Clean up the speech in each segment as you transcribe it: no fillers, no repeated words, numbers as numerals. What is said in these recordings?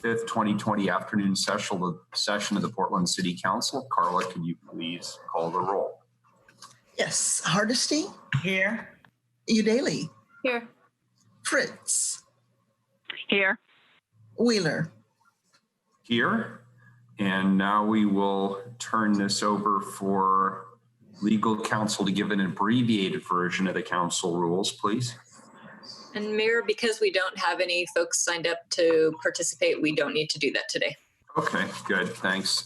5th, 2020 afternoon session of the Portland City Council. Carla, can you please call the roll? Yes. Hardesty? Here. Udaley? Here. Fritz? Here. Wheeler? Here. And now we will turn this over for legal counsel to give an abbreviated version of the council rules, please. And Mayor, because we don't have any folks signed up to participate, we don't need to do that today. Okay, good, thanks.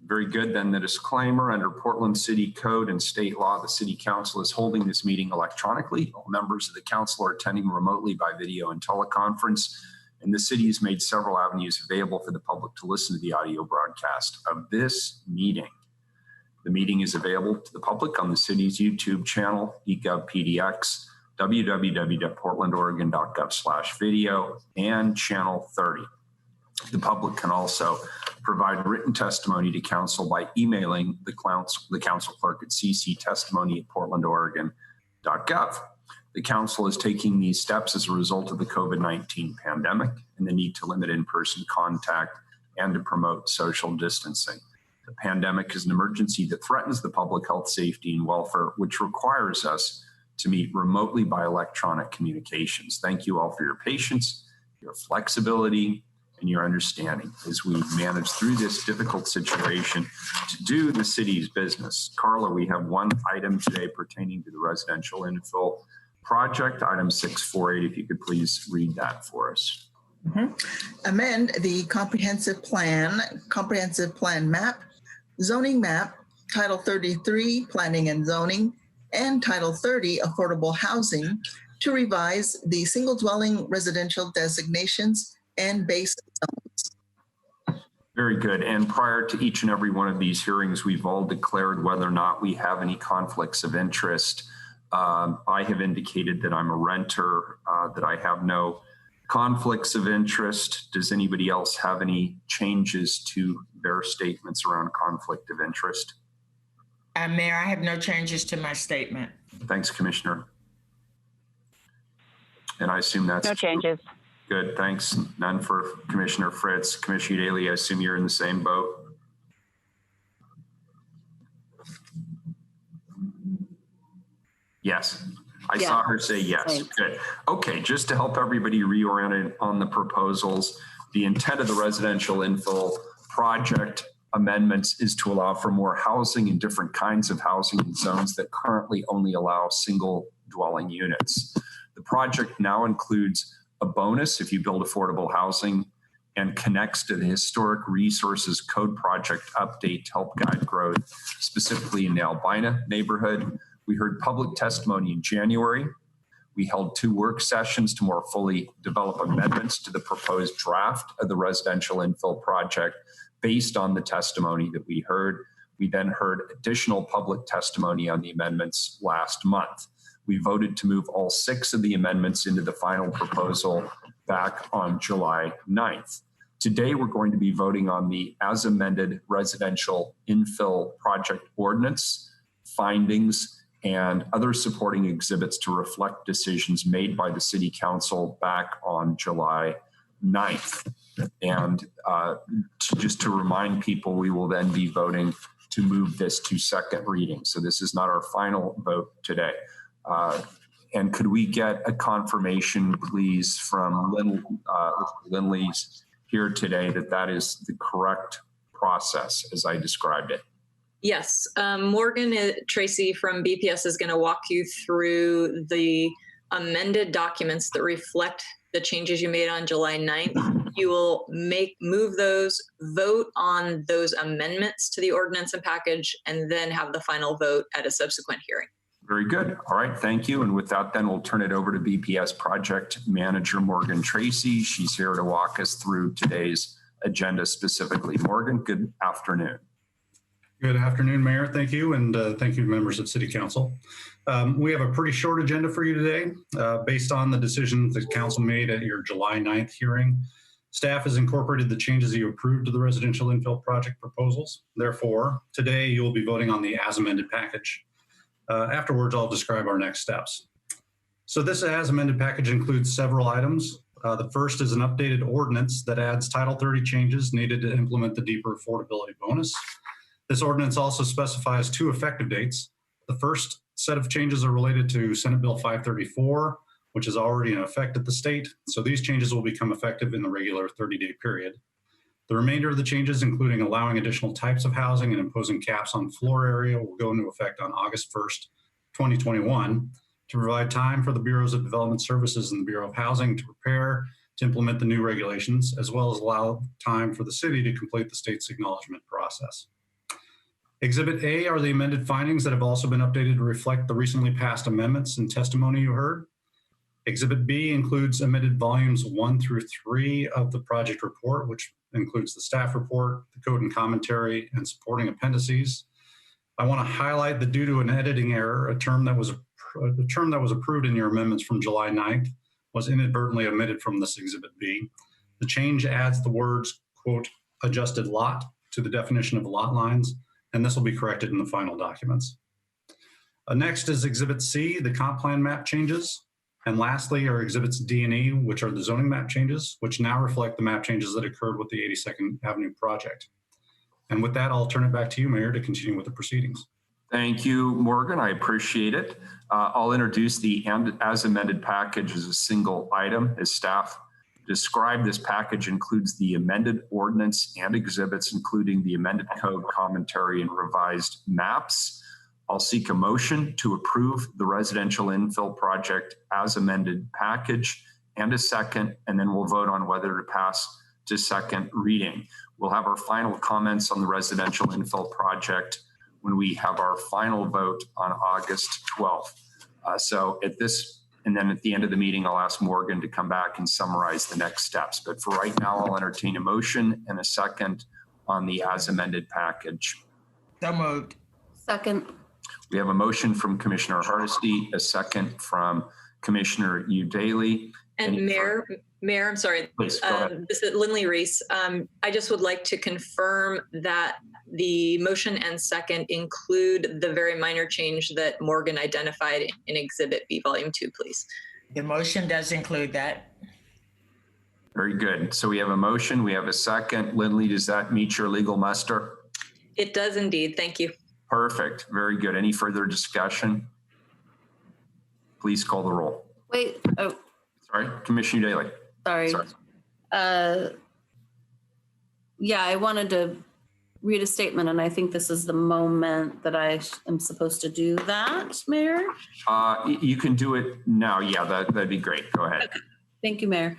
Very good, then the disclaimer: under Portland City Code and state law, the City Council is holding this meeting electronically. All members of the council are attending remotely by video and teleconference, and the city has made several avenues available for the public to listen to the audio broadcast of this meeting. The meeting is available to the public on the city's YouTube channel, eGovPDX, www.portlandoregon.gov/video, and channel 30. The public can also provide written testimony to council by emailing the council clerk at cctestimony@portlandoregon.gov. The council is taking these steps as a result of the COVID-19 pandemic and the need to limit in-person contact and to promote social distancing. The pandemic is an emergency that threatens the public health, safety, and welfare, which requires us to meet remotely by electronic communications. Thank you all for your patience, your flexibility, and your understanding as we manage through this difficult situation to do the city's business. Carla, we have one item today pertaining to the residential infill project, item 648. If you could please read that for us. Amend the comprehensive plan map, zoning map, Title 33, planning and zoning, and Title 30, affordable housing, to revise the single dwelling residential designations and base zones. Very good. And prior to each and every one of these hearings, we've all declared whether or not we have any conflicts of interest. I have indicated that I'm a renter, that I have no conflicts of interest. Does anybody else have any changes to their statements around conflict of interest? Mayor, I have no changes to my statement. Thanks, Commissioner. And I assume that's No changes. good. Thanks. None for Commissioner Fritz. Commissioner Daly, I assume you're in the same boat. Yes. I saw her say yes. Thanks. Good. Okay, just to help everybody reorient on the proposals, the intent of the residential infill project amendments is to allow for more housing and different kinds of housing in zones that currently only allow single dwelling units. The project now includes a bonus if you build affordable housing and connects to the Historic Resources Code project update to help guide growth, specifically in the Albina neighborhood. We heard public testimony in January. We held 2 work sessions to more fully develop amendments to the proposed draft of the residential infill project based on the testimony that we heard. We then heard additional public testimony on the amendments last month. We voted to move all 6 of the amendments into the final proposal back on July 9th. Today, we're going to be voting on the as amended residential infill project ordinance, findings, and other supporting exhibits to reflect decisions made by the City Council back on July 9th. And just to remind people, we will then be voting to move this to second reading. So this is not our final vote today. And could we get a confirmation, please, from Lindley's here today that that is the correct process as I described it? Yes, Morgan Tracy from BPS is going to walk you through the amended documents that reflect the changes you made on July 9th. You will move those, vote on those amendments to the ordinance and package, and then have the final vote at a subsequent hearing. Very good. All right, thank you. And with that, then we'll turn it over to BPS Project Manager Morgan Tracy. She's here to walk us through today's agenda specifically. Morgan, good afternoon. Good afternoon, Mayor. Thank you. And thank you, members of City Council. We have a pretty short agenda for you today. Based on the decisions that Council made at your July 9th hearing, staff has incorporated the changes you approved to the residential infill project proposals. Therefore, today you will be voting on the as amended package. Afterwards, I'll describe our next steps. So this as amended package includes several items. The first is an updated ordinance that adds Title 30 changes needed to implement the deeper affordability bonus. This ordinance also specifies 2 effective dates. The first set of changes are related to Senate Bill 534, which is already in effect at the state. So these changes will become effective in the regular 30-day period. The remainder of the changes, including allowing additional types of housing and imposing caps on floor area, will go into effect on August 1st, 2021, to provide time for the Bureaus of Development Services and the Bureau of Housing to prepare to implement the new regulations, as well as allow time for the city to complete the state's acknowledgement process. Exhibit A are the amended findings that have also been updated to reflect the recently passed amendments and testimony you heard. Exhibit B includes amended volumes 1 through 3 of the project report, which includes the staff report, the code and commentary, and supporting appendices. I want to highlight that due to an editing error, a term that was approved in your amendments from July 9th was inadvertently omitted from this Exhibit B. The change adds the words, quote, adjusted lot to the definition of lot lines, and this will be corrected in the final documents. Next is Exhibit C, the comp plan map changes. And lastly are Exhibits D and E, which are the zoning map changes, which now reflect the map changes that occurred with the 82nd Avenue project. And with that, I'll turn it back to you, Mayor, to continue with the proceedings. Thank you, Morgan. I appreciate it. I'll introduce the as amended package as a single item. As staff described, this package includes the amended ordinance and exhibits, including the amended code, commentary, and revised maps. I'll seek a motion to approve the residential infill project as amended package and a second, and then we'll vote on whether to pass to second reading. We'll have our final comments on the residential infill project when we have our final vote on August 12th. And then at the end of the meeting, I'll ask Morgan to come back and summarize the next steps. But for right now, I'll entertain a motion and a second on the as amended package. So moved. Second. We have a motion from Commissioner Hardesty, a second from Commissioner Udaley. And Mayor, I'm sorry. Please, go ahead. This is Lindley Reese. I just would like to confirm that the motion and second include the very minor change that Morgan identified in Exhibit B, Volume 2, please. The motion does include that. Very good. So we have a motion, we have a second. Lindley, does that meet your legal muster? It does indeed. Thank you. Perfect. Very good. Any further discussion? Please call the roll. Wait. Oh, Sorry, Commissioner Udaley. sorry. Yeah, I wanted to read a statement, and I think this is the moment that I am supposed to do that, Mayor. You can do it now. Yeah, that'd be great. Go ahead. Okay. Thank you, Mayor.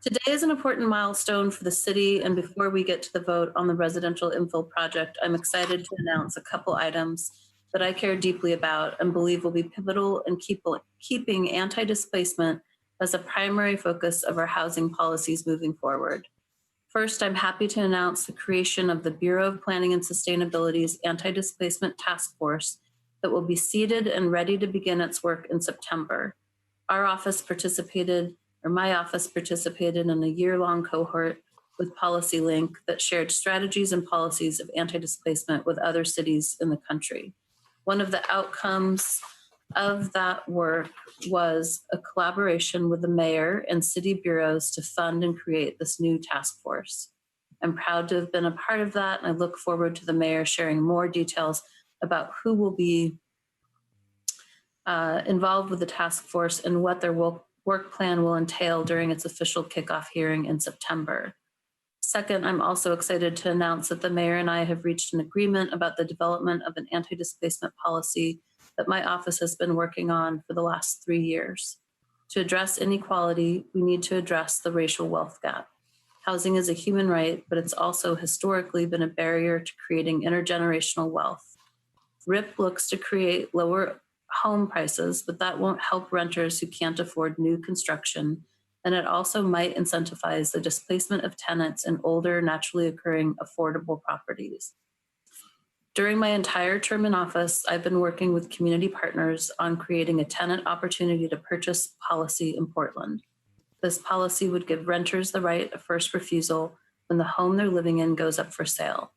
Today is an important milestone for the city, and before we get to the vote on the residential infill project, I'm excited to announce a couple items that I care deeply about and believe will be pivotal in keeping anti-displacement as a primary focus of our housing policies moving forward. First, I'm happy to announce the creation of the Bureau of Planning and Sustainability's Anti-Displacement Task Force that will be seated and ready to begin its work in September. My office participated in a year-long cohort with PolicyLink that shared strategies and policies of anti-displacement with other cities in the country. One of the outcomes of that work was a collaboration with the mayor and city bureaus to fund and create this new task force. I'm proud to have been a part of that, and I look forward to the mayor sharing more details about who will be involved with the task force and what their work plan will entail during its official kickoff hearing in September. Second, I'm also excited to announce that the mayor and I have reached an agreement about the development of an anti-displacement policy that my office has been working on for the last 3 years. To address inequality, we need to address the racial wealth gap. Housing is a human right, but it's also historically been a barrier to creating intergenerational wealth. RIP looks to create lower home prices, but that won't help renters who can't afford new construction, and it also might incentivize the displacement of tenants in older, naturally occurring, affordable properties. During my entire term in office, I've been working with community partners on creating a tenant opportunity to purchase policy in Portland. This policy would give renters the right of first refusal when the home they're living in goes up for sale.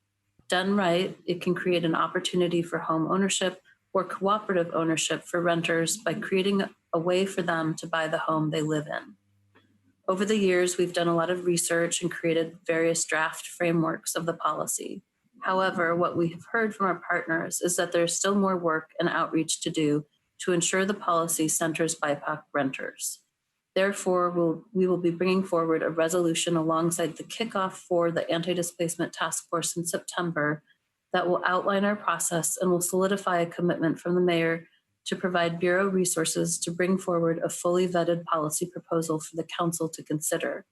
Done right, it can create an opportunity for home ownership or cooperative ownership for renters by creating a way for them to buy the home they live in. Over the years, we've done a lot of research and created various draft frameworks of the policy. However, what we have heard from our partners is that there's still more work and outreach to do to ensure the policy centers BIPOC renters. Therefore, we will be bringing forward a resolution alongside the kickoff for the Anti-Displacement Task Force in September that will outline our process and will solidify a commitment from the mayor to provide Bureau resources to bring forward a fully vetted policy proposal for the council to consider.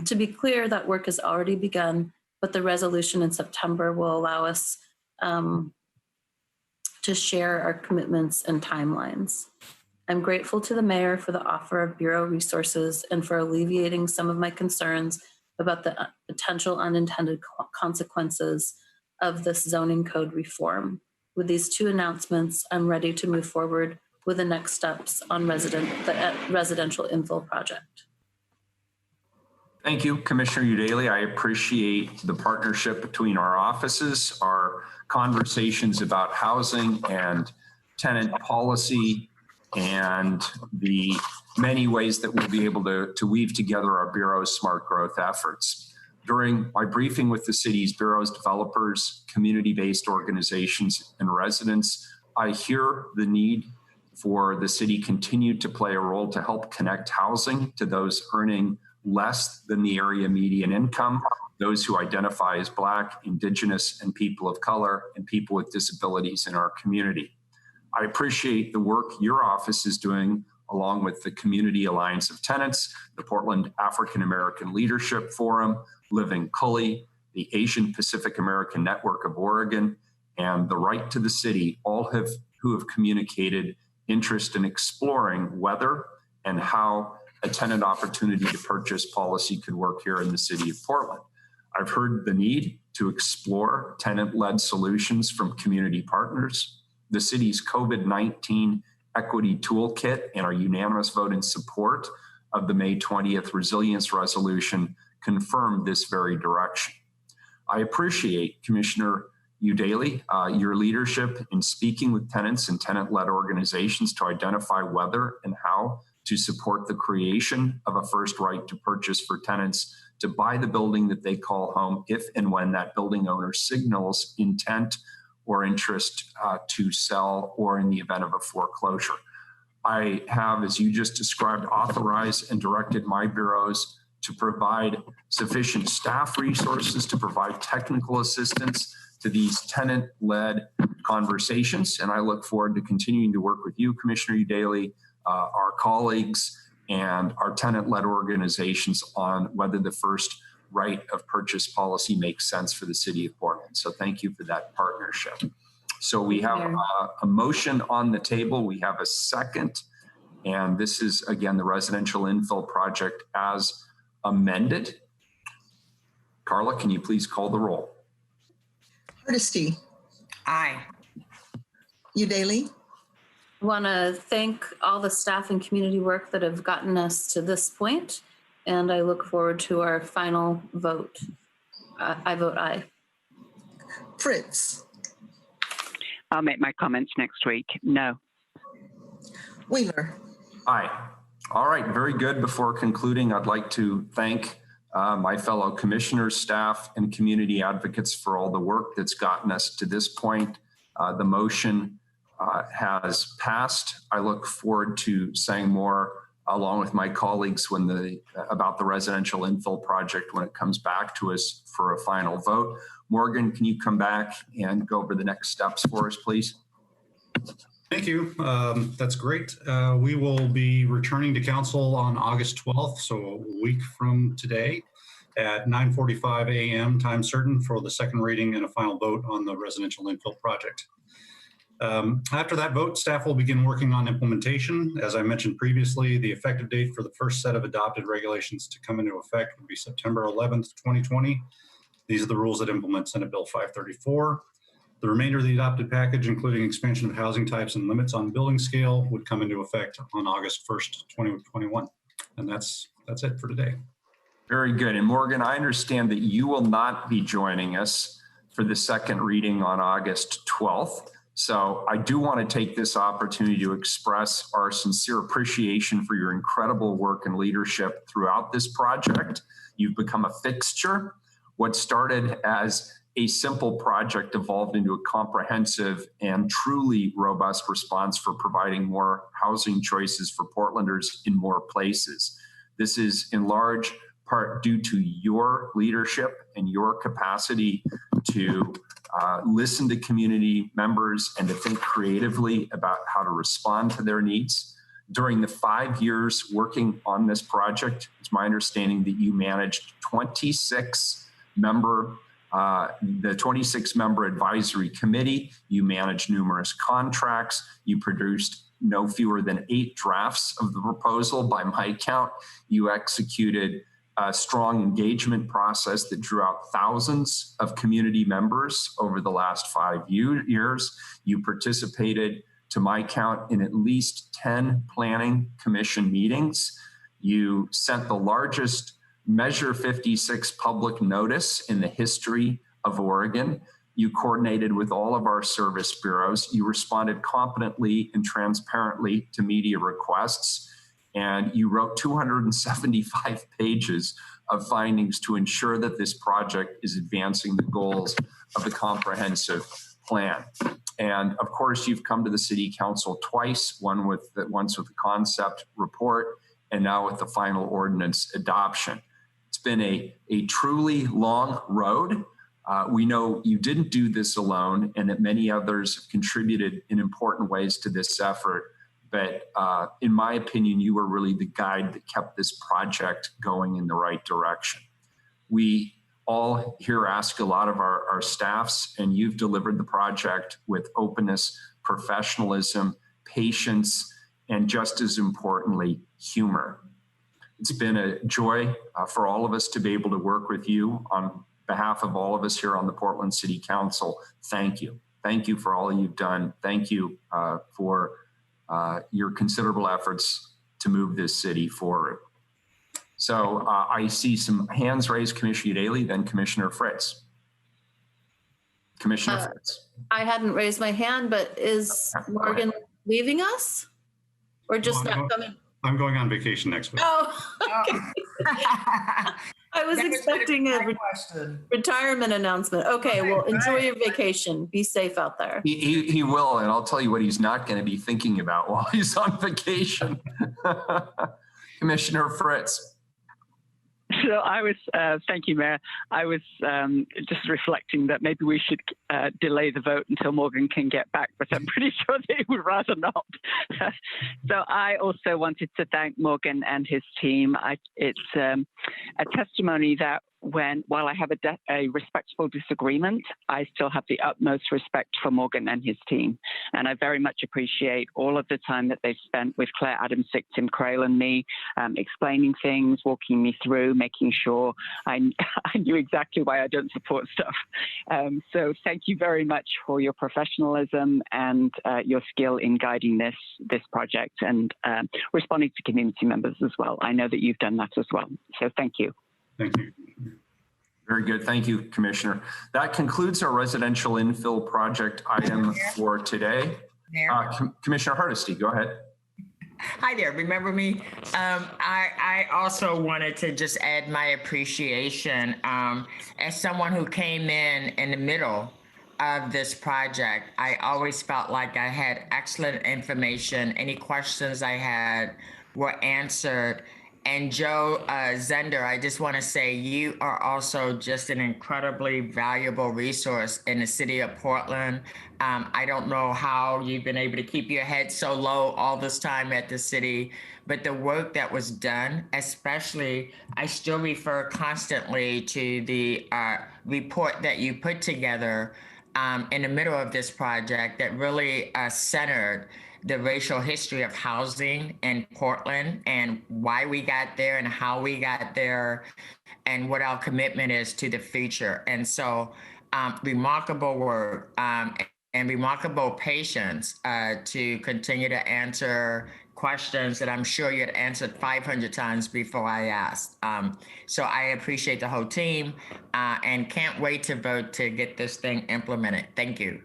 To be clear, that work has already begun, but the resolution in September will allow us to share our commitments and timelines. I'm grateful to the mayor for the offer of Bureau resources and for alleviating some of my concerns about the potential unintended consequences of this zoning code reform. With these two announcements, I'm ready to move forward with the next steps on the residential infill project. Thank you, Commissioner Udaley. I appreciate the partnership between our offices, our conversations about housing and tenant policy, and the many ways that we'll be able to weave together our Bureau's smart growth efforts. During my briefing with the city's Bureau's developers, community-based organizations, and residents, I hear the need for the city continue to play a role to help connect housing to those earning less than the area median income, those who identify as Black, Indigenous, and people of color, and people with disabilities in our community. I appreciate the work your office is doing along with the Community Alliance of Tenants, the Portland African American Leadership Forum, Living Cully, the Asian Pacific American Network of Oregon, and the Right to the City, who have communicated interest in exploring whether and how a tenant opportunity to purchase policy could work here in the city of Portland. I've heard the need to explore tenant-led solutions from community partners. The city's COVID-19 equity toolkit and our unanimous vote in support of the May 20th resilience resolution confirmed this very direction. I appreciate Commissioner Udaley, your leadership in speaking with tenants and tenant-led organizations to identify whether and how to support the creation of a first right to purchase for tenants to buy the building that they call home if and when that building owner signals intent or interest to sell, or in the event of a foreclosure. I have, as you just described, authorized and directed my bureaus to provide sufficient staff resources to provide technical assistance to these tenant-led conversations. And I look forward to continuing to work with you, Commissioner Udaley, our colleagues, and our tenant-led organizations on whether the first right of purchase policy makes sense for the city of Portland. So thank you for that partnership. So we have a motion on the table. We have a second, and this is, again, the residential infill project as amended. Carla, can you please call the roll? Hardesty, Aye. Udaley, I want to thank all the staff and community work that have gotten us to this point, and I look forward to our final vote. I vote aye. Fritz, I'll make my comments next week. No. Wheeler, Aye. All right, very good. Before concluding, I'd like to thank my fellow commissioners, staff, and community advocates for all the work that's gotten us to this point. The motion has passed. I look forward to saying more along with my colleagues about the residential infill project when it comes back to us for a final vote. Morgan, can you come back and go over the next steps for us, please? Thank you. That's great. We will be returning to council on August 12th, so a week from today at 9:45 a.m. time certain for the second reading and a final vote on the residential infill project. After that vote, staff will begin working on implementation. As I mentioned previously, the effective date for the first set of adopted regulations to come into effect would be September 11th, 2020. These are the rules that implement Senate Bill 534. The remainder of the adopted package, including expansion of housing types and limits on building scale, would come into effect on August 1st, 2021. And that's it for today. Very good. And Morgan, I understand that you will not be joining us for the second reading on August 12th. So I do want to take this opportunity to express our sincere appreciation for your incredible work and leadership throughout this project. You've become a fixture. What started as a simple project evolved into a comprehensive and truly robust response for providing more housing choices for Portlanders in more places. This is in large part due to your leadership and your capacity to listen to community members and to think creatively about how to respond to their needs. During the 5 years working on this project, it's my understanding that you managed the 26 member advisory committee. You managed numerous contracts. You produced no fewer than 8 drafts of the proposal by my count. You executed a strong engagement process that drew out thousands of community members over the last 5 years. You participated, to my count, in at least 10 planning commission meetings. You sent the largest Measure 56 public notice in the history of Oregon. You coordinated with all of our service bureaus. You responded competently and transparently to media requests. And you wrote 275 pages of findings to ensure that this project is advancing the goals of the comprehensive plan. And of course, you've come to the City Council twice, once with the concept report, and now with the final ordinance adoption. It's been a truly long road. We know you didn't do this alone, and that many others have contributed in important ways to this effort. But in my opinion, you were really the guide that kept this project going in the right direction. We all here ask a lot of our staffs, and you've delivered the project with openness, professionalism, patience, and just as importantly, humor. It's been a joy for all of us to be able to work with you. On behalf of all of us here on the Portland City Council, thank you. Thank you for all you've done. Thank you for your considerable efforts to move this city forward. So I see some hands raised, Commissioner Daly, then Commissioner Fritz. Commissioner Fritz. I hadn't raised my hand, but is Morgan leaving us? Or just Well, not coming? I'm going on vacation next week. Oh, okay. I was expecting a retirement announcement. Okay, well, enjoy your vacation. Be safe out there. He will, and I'll tell you what he's not going to be thinking about while he's on vacation. Commissioner Fritz. So I was, thank you, Mayor. I was just reflecting that maybe we should delay the vote until Morgan can get back, but I'm pretty sure they would rather not. So I also wanted to thank Morgan and his team. It's a testimony that while I have a respectful disagreement, I still have the utmost respect for Morgan and his team. And I very much appreciate all of the time that they've spent with Claire Adamczyk, Tim Crail, and me, explaining things, walking me through, making sure I knew exactly why I don't support stuff. So thank you very much for your professionalism and your skill in guiding this project and responding to community members as well. I know that you've done that as well. So thank you. Thank you. Very good. Thank you, Commissioner. That concludes our residential infill project item for today. Commissioner Hardesty, go ahead. Hi there. Remember me? I also wanted to just add my appreciation as someone who came in the middle of this project. I always felt like I had excellent information. Any questions I had were answered. And Joe Zender, I just want to say you are also just an incredibly valuable resource in the city of Portland. I don't know how you've been able to keep your head so low all this time at the city, but the work that was done, especially, I still refer constantly to the report that you put together in the middle of this project that really centered the racial history of housing in Portland and why we got there and how we got there and what our commitment is to the future. And so remarkable work and remarkable patience to continue to answer questions that I'm sure you had answered 500 times before I asked. So I appreciate the whole team and can't wait to vote to get this thing implemented. Thank you.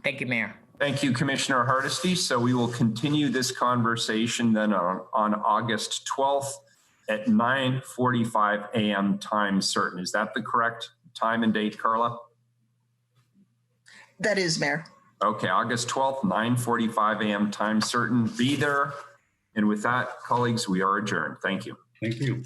Thank you, Mayor. Thank you, Commissioner Hardesty. So we will continue this conversation then on August 12th at 9:45 a.m. time certain. Is that the correct time and date, Carla? That is, Mayor. Okay, August 12th, 9:45 a.m. time certain. Be there. And with that, colleagues, we are adjourned. Thank you. Thank you.